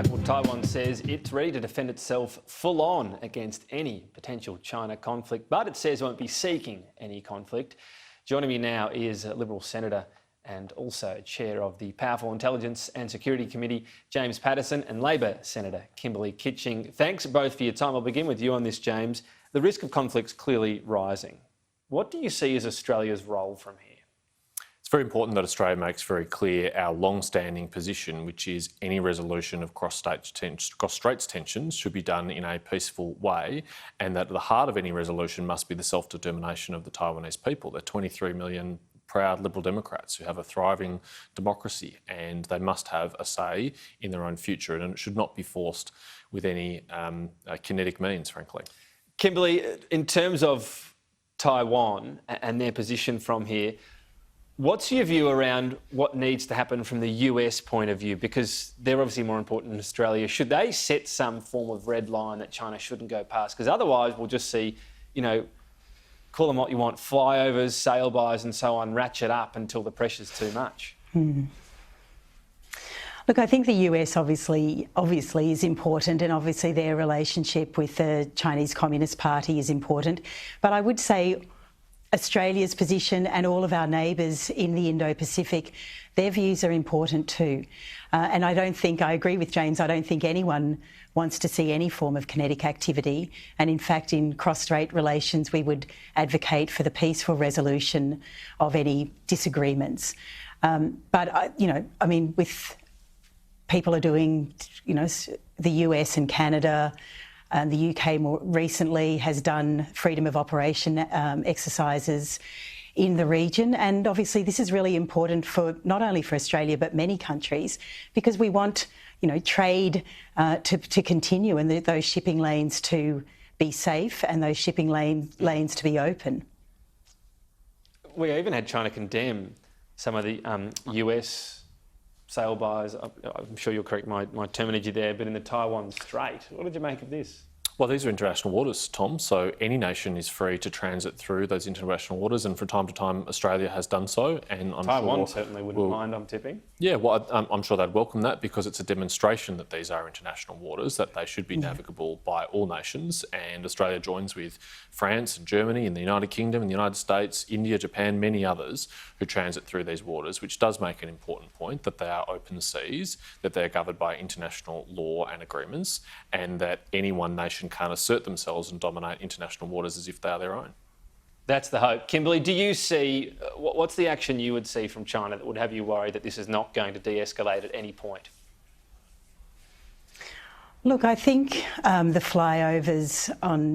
back. Well, Taiwan says it's ready to defend itself full on against any potential China conflict, but it says it won't be seeking any conflict. Joining me now is Liberal Senator and also Chair of the Powerful Intelligence and Security Committee, James Paterson, and Labor Senator Kimberley Kitching. Thanks both for your time. I'll begin with you on this, James. The risk of conflict's clearly rising. What do you see as Australia's role from here? It's very important that Australia makes very clear our long-standing position, which is any resolution of cross-straits tensions should be done in a peaceful way, and that at the heart of any resolution must be the self-determination of the Taiwanese people. They're 23 million proud Liberal Democrats who have a thriving democracy, and they must have a say in their own future, and it should not be forced with any kinetic means, frankly. Kimberley, in terms of Taiwan and their position from here, what's your view around what needs to happen from the US point of view? Because they're obviously more important in Australia. Should they set some form of red line that China shouldn't go past? Because otherwise we'll just see, call them what you want, flyovers, sail-bys and so on, ratchet up until the pressure's too much. Look, I think the US obviously is important, and obviously their relationship with the Chinese Communist Party is important. But I would say Australia's position and all of our neighbours in the Indo-Pacific, their views are important too. And I agree with James, I don't think anyone wants to see any form of kinetic activity. And in fact, in cross-strait relations, we would advocate for the peaceful resolution of any disagreements. With people are doing, the US and Canada, and the UK more recently has done freedom of operation exercises in the region. And obviously this is really important for not only for Australia, but many countries, because we want, trade to continue and those shipping lanes to be safe and those shipping lanes to be open. We even had China condemn some of the US sail-bys. I'm sure you'll correct my terminology there, but in the Taiwan Strait. What did you make of this? Well, these are international waters, Tom, so any nation is free to transit through those international waters, and from time to time Australia has done so. And Taiwan certainly wouldn't mind, I'm tipping. Yeah, well, I'm sure they'd welcome that, because it's a demonstration that these are international waters, that they should be navigable by all nations, and Australia joins with France and Germany and the United Kingdom and the United States, India, Japan, many others who transit through these waters, which does make an important point that they are open seas, that they're governed by international law and agreements, and that any one nation can't assert themselves and dominate international waters as if they are their own. That's the hope. Kimberley, do you see, what's the action you would see from China that would have you worried that this is not going to de-escalate at any point? Look, I think the flyovers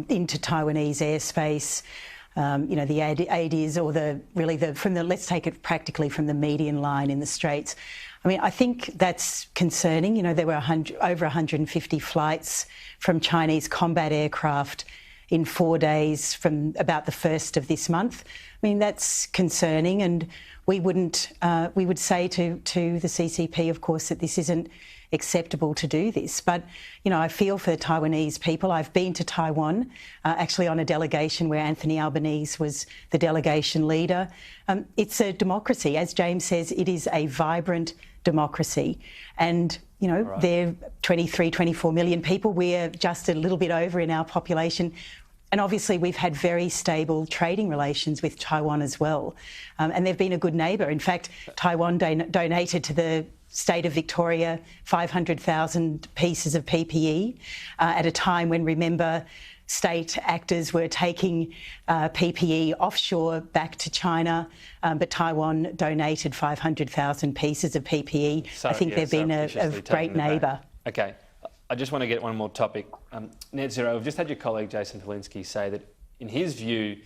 into Taiwanese airspace, the ADIs, or let's take it practically from the median line in the straits. I think that's concerning. There were over 150 flights from Chinese combat aircraft in 4 days from about the 1st of this month. That's concerning, and we would say to the CCP, of course, that this isn't acceptable to do this. But, I feel for the Taiwanese people. I've been to Taiwan, actually on a delegation where Anthony Albanese was the delegation leader. It's a democracy. As James says, it is a vibrant democracy. And, Right. They're 23, 24 million people. We're just a little bit over in our population. And obviously we've had very stable trading relations with Taiwan as well. And they've been a good neighbour. In fact, Taiwan donated to the state of Victoria 500,000 pieces of PPE at a time when, remember, state actors were taking PPE offshore back to China, but Taiwan donated 500,000 pieces of PPE. I think they've been a great neighbour. Okay, I just want to get one more topic. Net zero, we've just had your colleague Jason Polinsky say that in his view,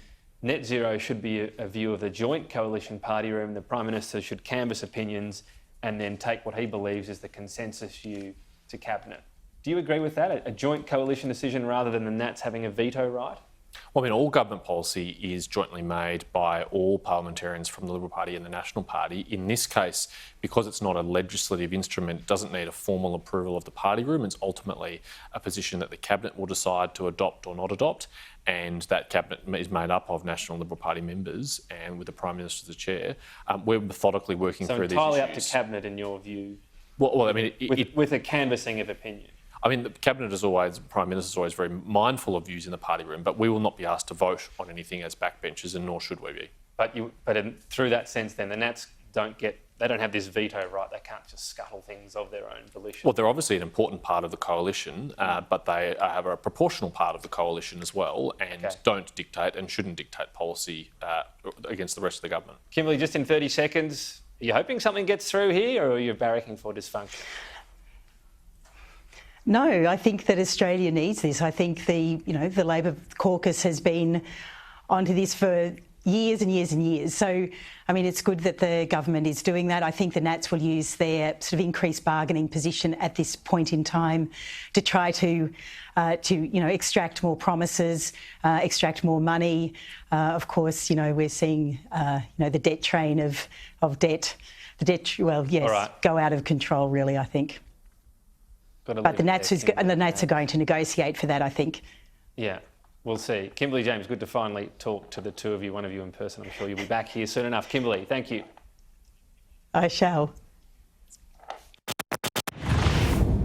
net zero should be a view of the joint coalition party room. The Prime Minister should canvass opinions and then take what he believes is the consensus view to Cabinet. Do you agree with that? A joint coalition decision rather than the Nats having a veto right? Well, all government policy is jointly made by all parliamentarians from the Liberal Party and the National Party. In this case, because it's not a legislative instrument, it doesn't need a formal approval of the party room. It's ultimately a position that the Cabinet will decide to adopt or not adopt, and that Cabinet is made up of National Liberal Party members and with the Prime Minister as the chair. We're methodically working through these issues. So entirely up to Cabinet in your view? Well, I mean, with a canvassing of opinion. I mean, the Cabinet is always, the Prime Minister is always very mindful of views in the party room, but we will not be asked to vote on anything as backbenchers, and nor should we be. Through that sense, then the Nats they don't have this veto right. They can't just scuttle things of their own volition. Well, they're obviously an important part of the coalition, but they have a proportional part of the coalition as well, and don't dictate and shouldn't dictate policy against the rest of the government. Kimberley, just in 30 seconds, are you hoping something gets through here, or are you barracking for dysfunction? No, I think that Australia needs this. I think the Labor caucus has been onto this for years and years and years. So, I mean, it's good that the government is doing that. I think the Nats will use their sort of increased bargaining position at this point in time to try to extract more promises, extract more money. Of course, we're seeing, the debt train of debt. The debt, go out of control, really, I think. But the Nats are going to negotiate for that, I think. Yeah. We'll see. Kimberley, James, good to finally talk to the two of you, one of you in person. I'm sure you'll be back here soon enough. Kimberley, thank you. I shall.